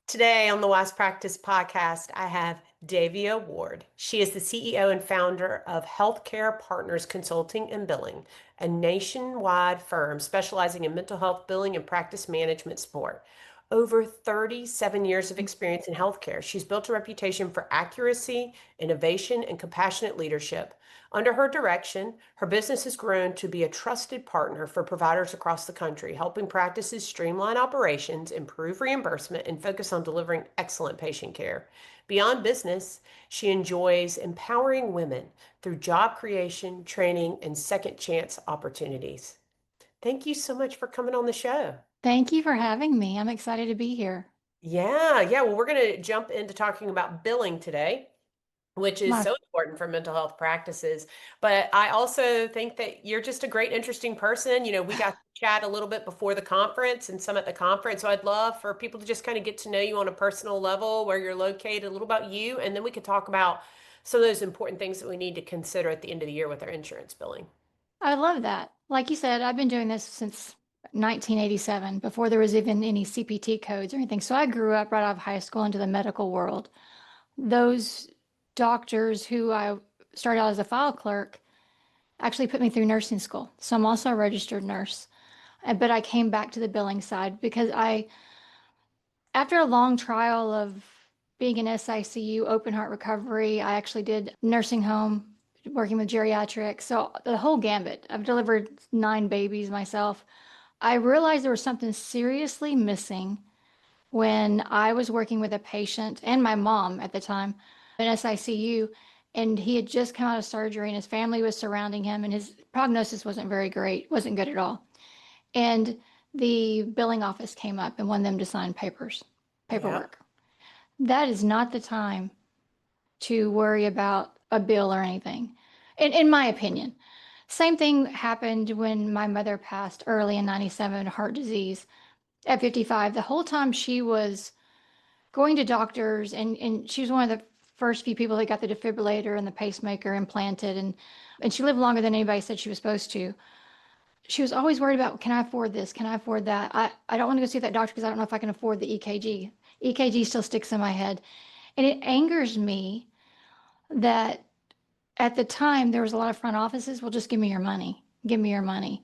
Today on the Wise Practice podcast, I have Davia Ward. She is the CEO and founder of Healthcare Partners Consulting and Billing, a nationwide firm specializing in mental health billing and practice management support. Over 37 years of experience in healthcare, she's built a reputation for accuracy, innovation, and compassionate leadership. Under her direction, her business has grown to be a trusted partner for providers across the country, helping practices streamline operations, improve reimbursement, and focus on delivering excellent patient care. Beyond business, she enjoys empowering women through job creation, training, and second chance opportunities. Thank you so much for coming on the show. Thank you for having me. I'm excited to be here. Yeah. Well, we're going to jump into talking about billing today, which is My, so important for mental health practices. But I also think that you're just a great, interesting person. We got to chat a little bit before the conference and some at the conference. So I'd love for people to just kind of get to know you on a personal level, where you're located, a little about you, and then we could talk about some of those important things that we need to consider at the end of the year with our insurance billing. I love that. Like you said, I've been doing this since 1987, before there was even any CPT codes or anything. So I grew up right out of high school into the medical world. Those doctors who I started out as a file clerk actually put me through nursing school. So I'm also a registered nurse. But I came back to the billing side because after a long trial of being in SICU, open heart recovery, I actually did nursing home, working with geriatrics. So the whole gambit. I've delivered 9 babies myself. I realized there was something seriously missing when I was working with a patient and my mom at the time in SICU, and he had just come out of surgery and his family was surrounding him, and his prognosis wasn't very great, wasn't good at all. And the billing office came up and wanted them to sign Yep. paperwork. That is not the time to worry about a bill or anything, in my opinion. Same thing happened when my mother passed early in 97, heart disease at 55. The whole time she was going to doctors, and she was one of the first few people that got the defibrillator and the pacemaker implanted, and she lived longer than anybody said she was supposed to. She was always worried about, can I afford this? Can I afford that? I don't want to go see that doctor because I don't know if I can afford the EKG. EKG still sticks in my head. And it angers me that at the time there was a lot of front offices, well, just give me your money. Give me your money.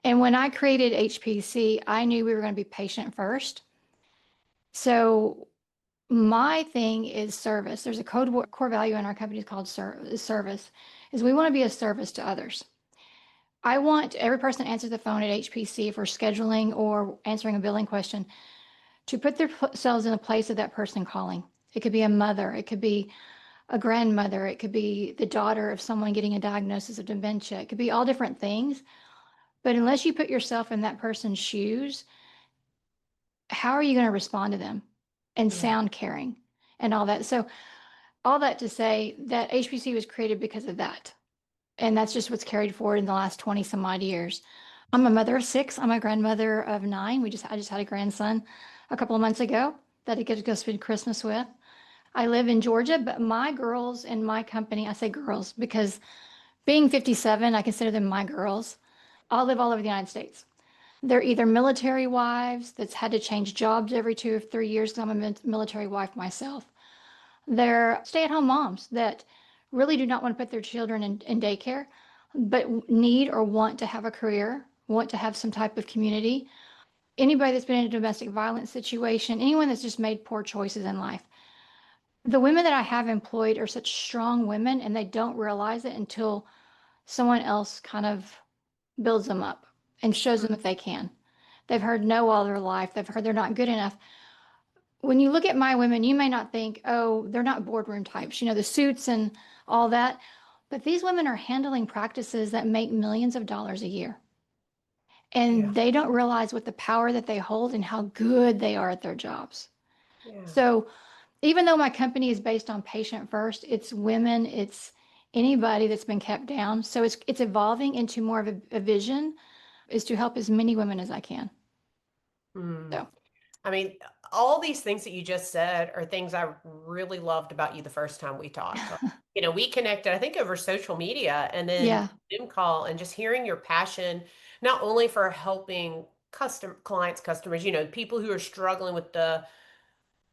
And when I created HPC, I knew we were going to be patient first. So my thing is service. There's a core value in our company called service, is we want to be a service to others. I want every person that answers the phone at HPC for scheduling or answering a billing question to put themselves in the place of that person calling. It could be a mother, it could be a grandmother, it could be the daughter of someone getting a diagnosis of dementia, it could be all different things. But unless you put yourself in that person's shoes, how are you going to respond to them and Yeah. sound caring and all that? So, all that to say that HPC was created because of that. And that's just what's carried forward in the last 20 some odd years. I'm a mother of 6. I'm a grandmother of 9. I just had a grandson a couple of months ago that I get to go spend Christmas with. I live in Georgia, but my girls in my company, I say girls because being 57, I consider them my girls, all live all over the United States. They're either military wives that's had to change jobs every 2 or 3 years because I'm a military wife myself. They're stay-at-home moms that really do not want to put their children in daycare, but need or want to have a career, want to have some type of community. Anybody that's been in a domestic violence situation, anyone that's just made poor choices in life. The women that I have employed are such strong women, and they don't realize it until someone else kind of builds them up and shows them that they can. They've heard no all their life. They've heard they're not good enough. When you look at my women, you may not think, oh, they're not boardroom types, the suits and all that. But these women are handling practices that make millions of dollars a year. Yeah. And they don't realize what the power that they hold and how good they are at their jobs. Yeah. So even though my company is based on patient first, it's women, it's anybody that's been kept down. So it's evolving into more of a vision is to help as many women as I can. Mm. So I mean, all these things that you just said are things I really loved about you the first time we talked. We connected, I think, over social media and then yeah, Zoom call and just hearing your passion, not only for helping customers, people who are struggling with the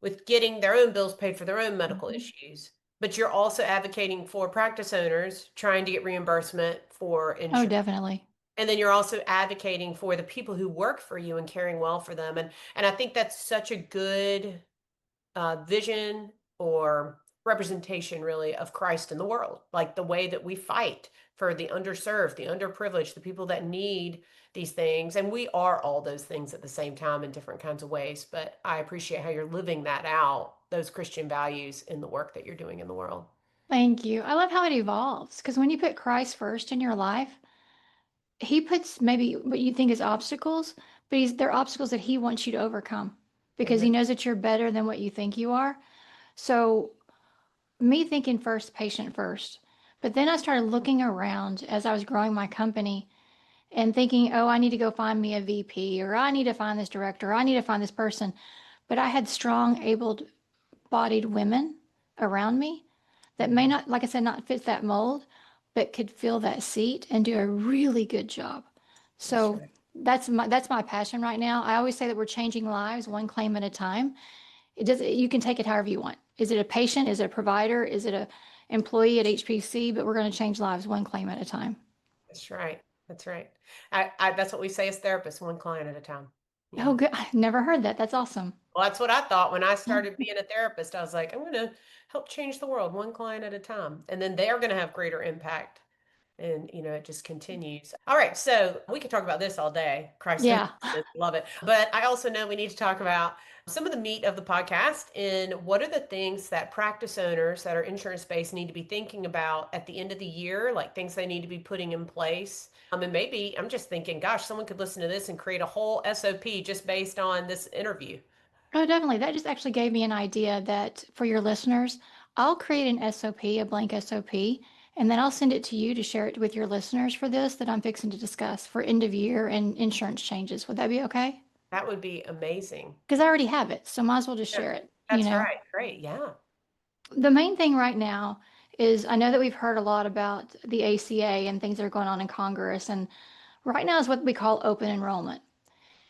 with getting their own bills paid for their own medical Mhm. issues. But you're also advocating for practice owners trying to get reimbursement for Oh, insurance. definitely. And then you're also advocating for the people who work for you and caring well for them. And I think that's such a good vision or representation, really, of Christ in the world, like the way that we fight for the underserved, the underprivileged, the people that need these things. And we are all those things at the same time in different kinds of ways. But I appreciate how you're living that out, those Christian values in the work that you're doing in the world. Thank you. I love how it evolves because when you put Christ first in your life, he puts maybe what you think is obstacles, but they're obstacles that he wants you to overcome because he Amen. knows that you're better than what you think you are. So, me thinking first, patient first. But then I started looking around as I was growing my company and thinking, oh, I need to go find me a VP, or I need to find this director, or I need to find this person. But I had strong, able bodied women around me that may Mhm. not, like I said, not fit that mold, but could fill that seat and do a really good job. That's So right. that's my passion right now. I always say that we're changing lives one claim at a time. It does you can take it however you want. Is it a patient? Is it a provider? Is it a employee at HPC? But we're going to change lives one claim at a time. That's right. That's right. That's what we say as therapists, one client at a time. Oh, Yeah. good. I never heard that. That's awesome. Well, that's what I thought when I started being a therapist. I was like, I'm going to help change the world one client at a time. And then they're going to have greater impact. And, it just continues. All right. So we could talk about this all day. Christ and Yeah. love it. But I also know we need to talk about some of the meat of the podcast and what are the things that practice owners that are insurance based need to be thinking about at the end of the year, like things they need to be putting in place. And maybe I'm just thinking, gosh, someone could listen to this and create a whole SOP just based on this interview. Oh, definitely. That just actually gave me an idea that for your listeners, I'll create an SOP, a blank SOP, and then I'll send it to you to share it with your listeners for this that I'm fixing to discuss for end of year and insurance changes. Would that be okay? That would be amazing. Because I already have it, so might as well just Yeah, share it, you that's know. right. Great. Yeah. The main thing right now is I know that we've heard a lot about the ACA and things that are going on in Congress, and right now is what we call open enrollment.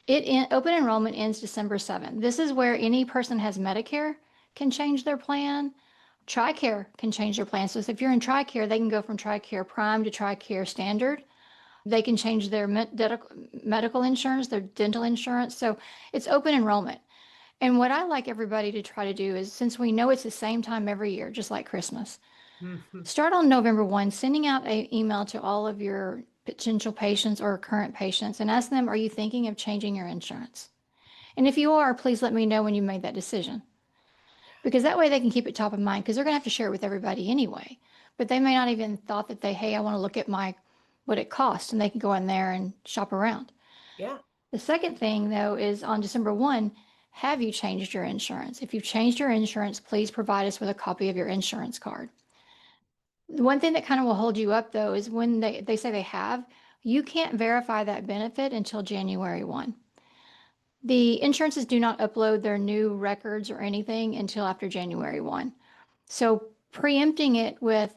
Open enrollment ends December 7th. This is where any person has Medicare can change their plan. TRICARE can change their plan. So if you're in TRICARE, they can go from TRICARE Prime to TRICARE Standard. They can change their medical insurance, their dental insurance. So it's open enrollment. And what I like everybody to try to do is, since we know it's the same time every year, just like Christmas, Mhm. start on November 1, sending out an email to all of your potential patients or current patients and ask them, are you thinking of changing your insurance? And if you are, please let me know when you made that decision. Because that way they can keep it top of mind because they're going to have to share it with everybody anyway. But they may not even thought that hey, I want to look at what it costs, and they can go in there and shop around. Yeah. The second thing though is on December 1, have you changed your insurance? If you've changed your insurance, please provide us with a copy of your insurance card. The one thing that kind of will hold you up though is when they say they have, you can't verify that benefit until January 1. The insurances do not upload their new records or anything until after January 1. So preempting it with,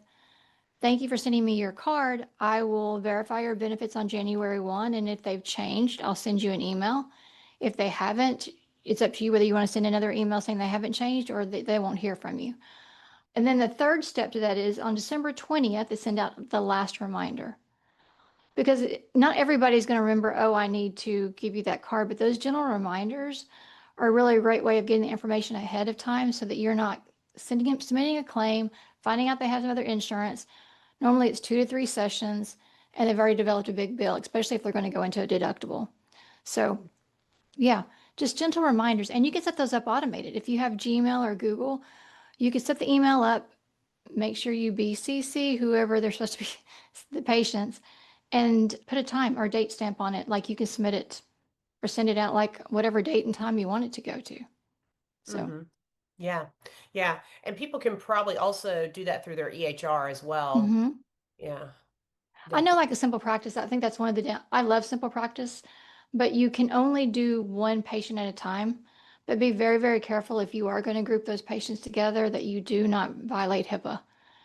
thank you for sending me your card. I will verify your benefits on January 1. And if they've changed, I'll send you an email. If they haven't, it's up to you whether you want to send another email saying they haven't changed or they won't hear from you. And then the third step to that is on December 20th, they send out the last reminder. Because not everybody's going to remember, oh, I need to give you that card. But those general reminders are really a great way of getting the information ahead of time so that you're not submitting a claim, finding out they have some other insurance. Normally it's 2 to 3 sessions, and they've already developed a big bill, especially if they're going to go into a deductible. So, yeah, just gentle reminders. And you can set those up automated. If you have Gmail or Google, you can set the email up, make sure you BCC whoever they're supposed to be, the patients, and put a time or date stamp on it. Like you can submit it or send it out like whatever date and time you want it to go to. So, Hmm. Yeah. Yeah. And people can probably also do that through their EHR as well. mhm. Yeah. I know Definitely. like a simple practice, I think that's one of I love simple practice, but you can only do one patient at a time. But be very, very careful if you are going to group those patients together that you do not violate HIPAA.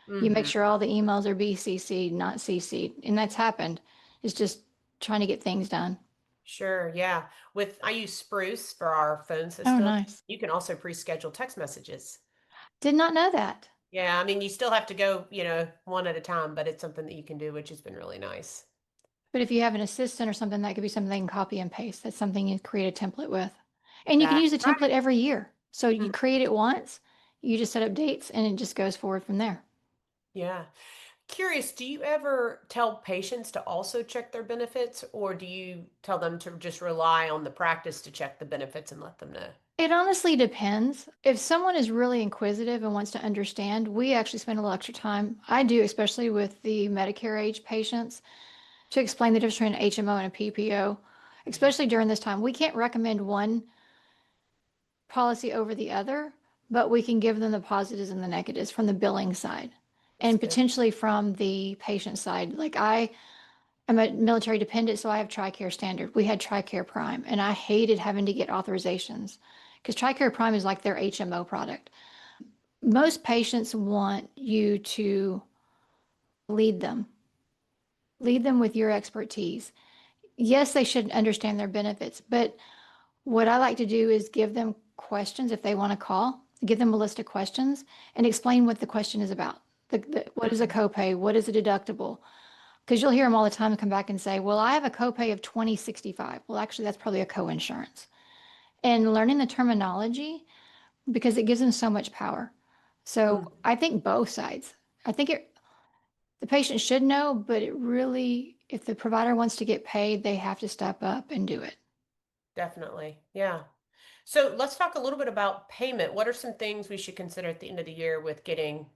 You make Hmm. sure all the emails are BCC'd, not CC'd. And that's happened. It's just trying to get things done. Sure. Yeah. I use Spruce for our phone Oh, system. nice. You can also pre-schedule text messages. Did not know that. Yeah. I mean, you still have to go, one at a time, but it's something that you can do, which has been really nice. But if you have an assistant or something, that could be something they can copy and paste. That's something you create a template with. And you can use That's the right. template every year. So you Mhm. create it once, you just set up dates, and it just goes forward from there. Yeah. Curious, do you ever tell patients to also check their benefits, or do you tell them to just rely on the practice to check the benefits and let them know? It honestly depends. If someone is really inquisitive and wants to understand, we actually spend a little extra time. I do, especially with the Medicare age patients, to explain the difference between an HMO and a PPO, Yeah, especially during this time. We can't recommend one policy over the other, but we can give them the positives and the negatives from the billing side that's and good. potentially from the patient side. Like I am a military dependent, so I have TRICARE standard. We had TRICARE Prime, and I hated having to get authorizations because TRICARE Prime is like their HMO product. Most patients want you to lead them, lead them with your expertise. Yes, they should understand their benefits, but what I like to do is give them questions if they want to call, give them a list of questions and explain what the question is about. What is a Mhm. copay? What is a deductible? Because you'll hear them all the time come back and say, well, I have a copay of 2065. Well, actually, that's probably a coinsurance. And learning the terminology because it gives them so much power. So Mm, I think both sides. I think the patient should know, but it really, if the provider wants to get paid, they have to step up and do it. definitely. Yeah. So let's talk a little bit about payment. What are some things we should consider at the end of the year with getting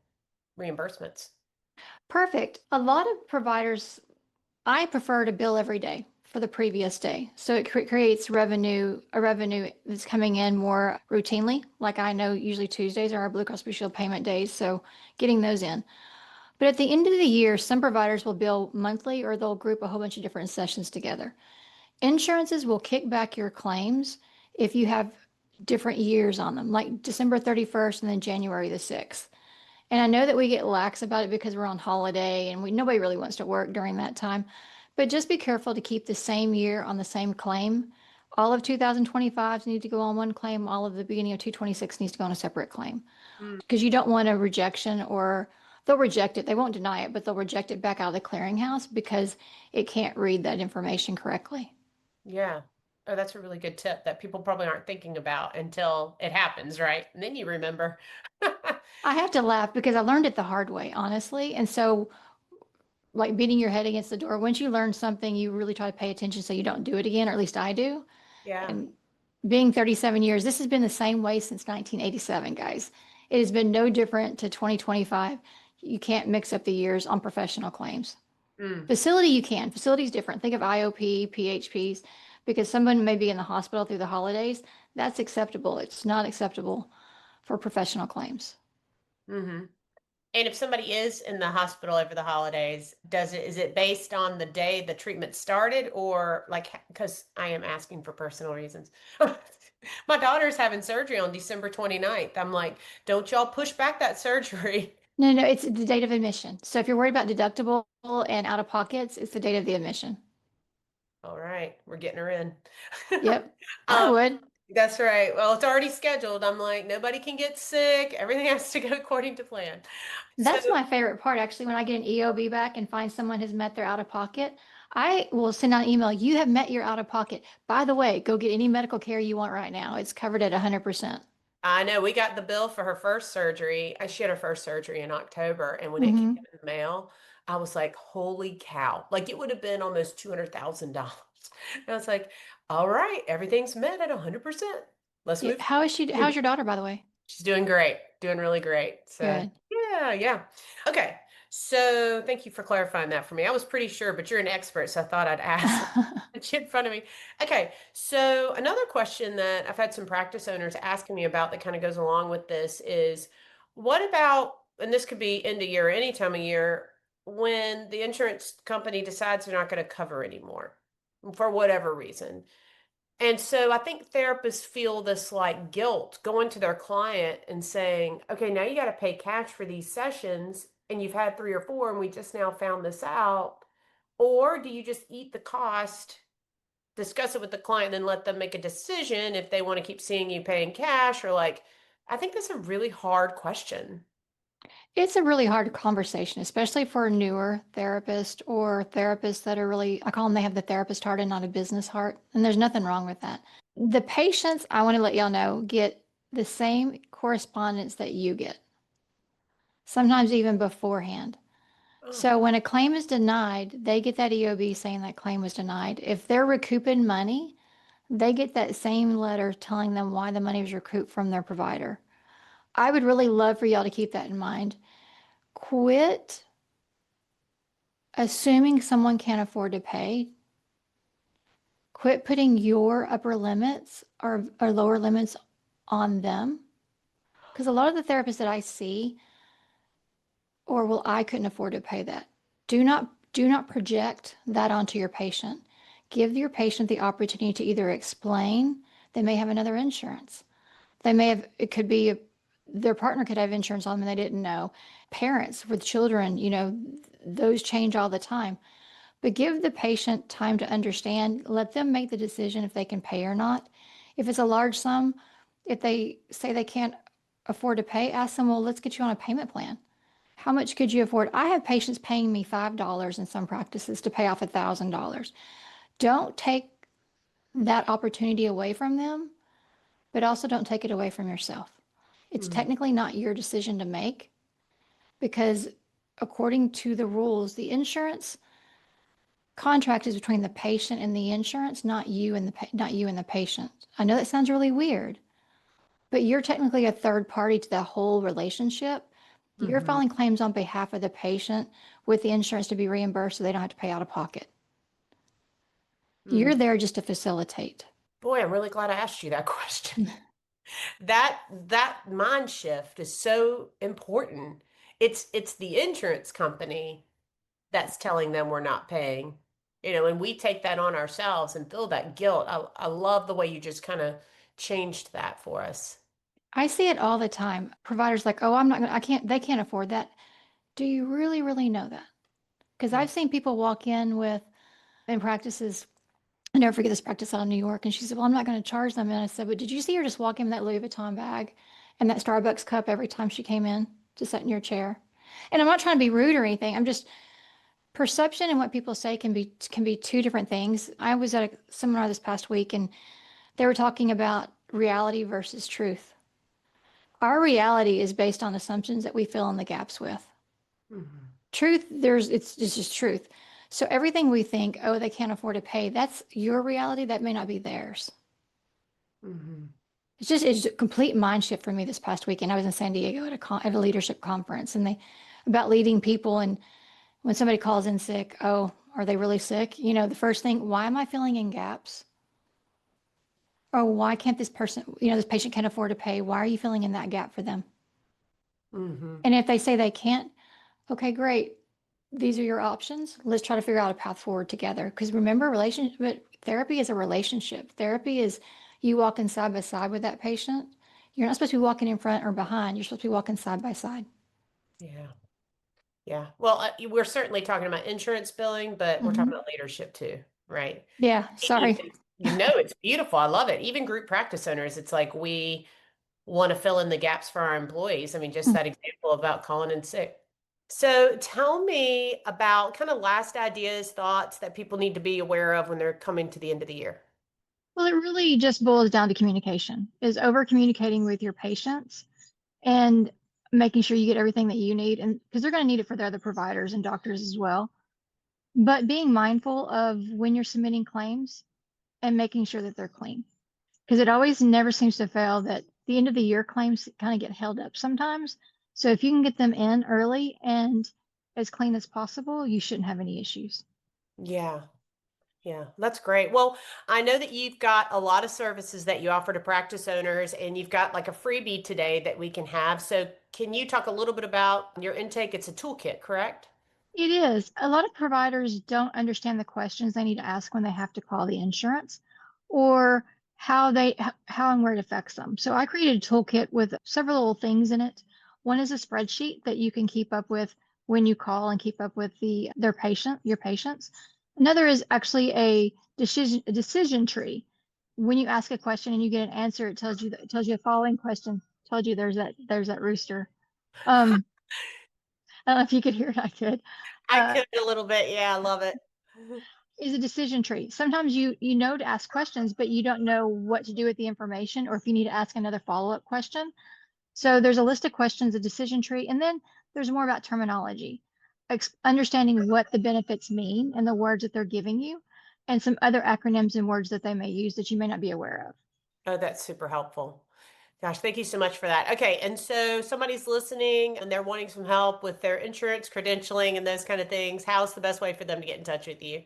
reimbursements? Perfect. A lot of providers, I prefer to bill every day for the previous day. So it creates revenue, a revenue that's coming in more routinely. Like I know usually Tuesdays are our Blue Cross Blue Shield payment days. So getting those in. But at the end of the year, some providers will bill monthly or they'll group a whole bunch of different sessions together. Insurances will kick back your claims if you have different years on them, like December 31st and then January the 6th. And I know that we get lax about it because we're on holiday and nobody really wants to work during that time. But just be careful to keep the same year on the same claim. All of 2025 need to go on one claim. All of the beginning of 226 needs to go on a separate claim Mm, because you don't want a rejection or they'll reject it. They won't deny it, but they'll reject it back out of the clearinghouse because it can't read that information correctly. yeah. Oh, that's a really good tip that people probably aren't thinking about until it happens, right? And then you remember. I have to laugh because I learned it the hard way, honestly. And so, like beating your head against the door, once you learn something, you really try to pay attention so you don't do it again, or at least I do. Yeah. And being 37 years, this has been the same way since 1987, guys. It has been no different to 2025. You can't mix up the years on professional claims. Mm, Facility, you can. Facility is different. Think of IOP, PHPs, because someone may be in the hospital through the holidays. That's acceptable. It's not acceptable for professional claims. hmm And if somebody is in the hospital over the holidays, is it based on the day the treatment started or like, because I am asking for personal reasons. My daughter's having surgery on December 29th. I'm like, don't y'all push back that surgery. No, no, it's the date of admission. So if you're worried about deductible and out of pockets, it's the date of the admission. All right, we're getting her in. Yep, I Um, would. that's right. Well, it's already scheduled. I'm like, nobody can get sick. Everything has to go according to plan. So That's my favorite part, actually, when I get an EOB back and find someone has met their out of pocket. I will send out an email. You have met your out of pocket. By the way, go get any medical care you want right now. It's covered at 100%. I know we got the bill for her first surgery. She had her first surgery in October, and when it came Hmm. in the mail, I was like, "Holy cow!" Like it would have been almost $200,000. I was like, "All right, everything's met at 100%. Let's Yeah. move How is she? forward." How's your daughter, by the way? She's doing great, doing really great. So, Good. yeah, yeah. Okay. So, thank you for clarifying that for me. I was pretty sure, but you're an expert, so I thought I'd ask. It's in front of me. Okay. So, another question that I've had some practice owners asking me about that kind of goes along with this is what about, and this could be end of year, any time of year, when the insurance company decides they're not going to cover anymore for whatever reason. And so I think therapists feel this like guilt going to their client and saying, okay, now you got to pay cash for these sessions and you've had three or four and we just now found this out. Or do you just eat the cost discuss it with the client and then let them make a decision if they want to keep seeing you paying cash or like, I think that's a really hard question. It's a really hard conversation, especially for newer therapists or therapists that are really, I call them, they have the therapist heart and not a business heart. And there's nothing wrong with that. The patients, I want to let y'all know, get the same correspondence that you get, sometimes even beforehand. Oh. So when a claim is denied, they get that EOB saying that claim was denied. If they're recouping money, they get that same letter telling them why the money was recouped from their provider. I would really love for y'all to keep that in mind. Quit assuming someone can't afford to pay. Quit putting your upper limits or lower limits on them. Because a lot of the therapists that I see, or well, I couldn't afford to pay that. Do not project that onto your patient. Give your patient the opportunity to either explain they may have another insurance. They may have, it could be their partner could have insurance on them and they didn't know. Parents with children, those change all the time. But give the patient time to understand. Let them make the decision if they can pay or not. If it's a large sum, if they say they can't afford to pay, ask them, well, let's get you on a payment plan. How much could you afford? I have patients paying me $5 in some practices to pay off $1,000. Don't take that opportunity away from them, but also don't take it away from yourself. It's Mm. technically not your decision to make because according to the rules, the insurance contract is between the patient and the insurance, not you and the patient. I know that sounds really weird, but you're technically a third party to the whole relationship. You're Mhm. filing claims on behalf of the patient with the insurance to be reimbursed so they don't have to pay out of pocket. You're Mm. there just to facilitate. Boy, I'm really glad I asked you that question. That mind shift is so important. It's the insurance company that's telling them we're not paying, and we take that on ourselves and feel that guilt. I love the way you just kind of changed that for us. I see it all the time. Providers like, oh, I'm not gonna, I can't, they can't afford that. Do you really, really know that? Because Mm. I've seen people walk in practices. I never forget this practice out in New York. And she said, well, I'm not going to charge them. And I said, but did you see her just walk in with that Louis Vuitton bag and that Starbucks cup every time she came in to sit in your chair? And I'm not trying to be rude or anything. I'm just perception and what people say can be two different things. I was at a seminar this past week and they were talking about reality versus truth. Our reality is based on assumptions that we fill in the gaps with. Mhm. Truth, it's just truth. So everything we think, oh, they can't afford to pay, that's your reality. That may not be theirs. Mhm. It's a complete mind shift for me this past weekend. I was in San Diego at a leadership conference and they about leading people. And when somebody calls in sick, oh, are they really sick? The first thing, why am I filling in gaps? Or why can't this patient can't afford to pay? Why are you filling in that gap for them? Mhm. And if they say they can't, okay, great. These are your options. Let's try to figure out a path forward together. Because remember, relationship therapy is a relationship. Therapy is you walking side by side with that patient. You're not supposed to be walking in front or behind. You're supposed to be walking side by side. Yeah. Yeah. Well, we're certainly talking about insurance billing, but we're talking Hmm. about leadership too, right? Yeah, sorry. It's beautiful. I love it. Even group practice owners, it's like we want to fill in the gaps for our employees. I mean, just that example about calling in sick. So tell me about kind of last ideas, thoughts that people need to be aware of when they're coming to the end of the year. Well, it really just boils down to communication, is over communicating with your patients and making sure you get everything that you need. And because they're going to need it for their other providers and doctors as well. But being mindful of when you're submitting claims and making sure that they're clean. Because it always never seems to fail that the end of the year claims kind of get held up sometimes. So if you can get them in early and as clean as possible, you shouldn't have any issues. Yeah. Yeah, that's great. Well, I know that you've got a lot of services that you offer to practice owners, and you've got like a freebie today that we can have. So, can you talk a little bit about your intake? It's a toolkit, correct? It is. A lot of providers don't understand the questions they need to ask when they have to call the insurance or how and where it affects them. So I created a toolkit with several little things in it. One is a spreadsheet that you can keep up with when you call and keep up with your patients. Another is actually a decision tree. When you ask a question and you get an answer, it tells you a following question. Told you there's that rooster. I don't know if you could hear it. I could. I Uh, could a little bit. Yeah, I love it. is a decision tree. Sometimes you know to ask questions, but you don't know what to do with the information, or if you need to ask another follow-up question. So there's a list of questions, a decision tree, and then there's more about terminology, understanding what the benefits mean and the words that they're giving you, and some other acronyms and words that they may use that you may not be aware of. Oh, that's super helpful. Gosh, thank you so much for that. Okay, and so somebody's listening and they're wanting some help with their insurance credentialing and those kind of things. How's the best way for them to get in touch with you?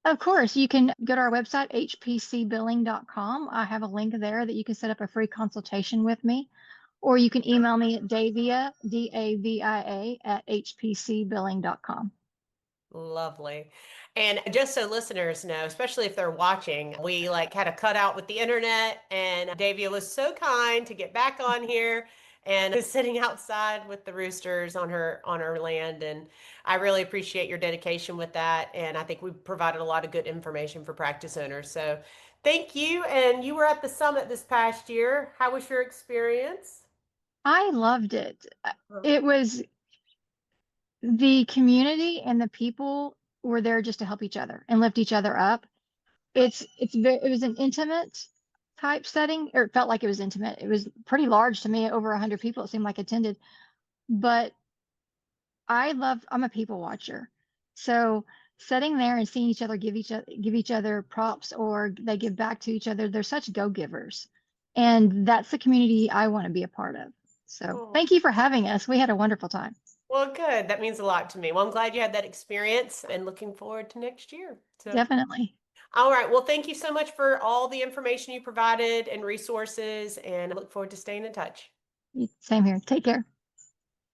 Of course, you can go to our website, hpcbilling.com. I have a link there that you can set up a free consultation with me, or you can email me at Davia, Davia, at hpcbilling.com. Lovely. And just so listeners know, especially if they're watching, we like had a cutout with the internet, and Davia was so kind to get back on here and is sitting outside with the roosters on her land. And I really appreciate your dedication with that. And I think we provided a lot of good information for practice owners. So thank you. And you were at the summit this past year. How was your experience? I loved it. It was the community and the people were there just to help each other and lift each other up. It was an intimate type setting, or it felt like it was intimate. It was pretty large to me, over 100 people it seemed like attended. But I'm a people watcher. So sitting there and seeing each other give each other props, or they give back to each other, they're such go-givers. And that's the community I want to be a part of. So Oh, thank you for having us. We had a wonderful time. well, good. That means a lot to me. Well, I'm glad you had that experience and looking forward to next year. So, Definitely. all right. Well, thank you so much for all the information you provided and resources, and I look forward to staying in touch. Same here. Take care.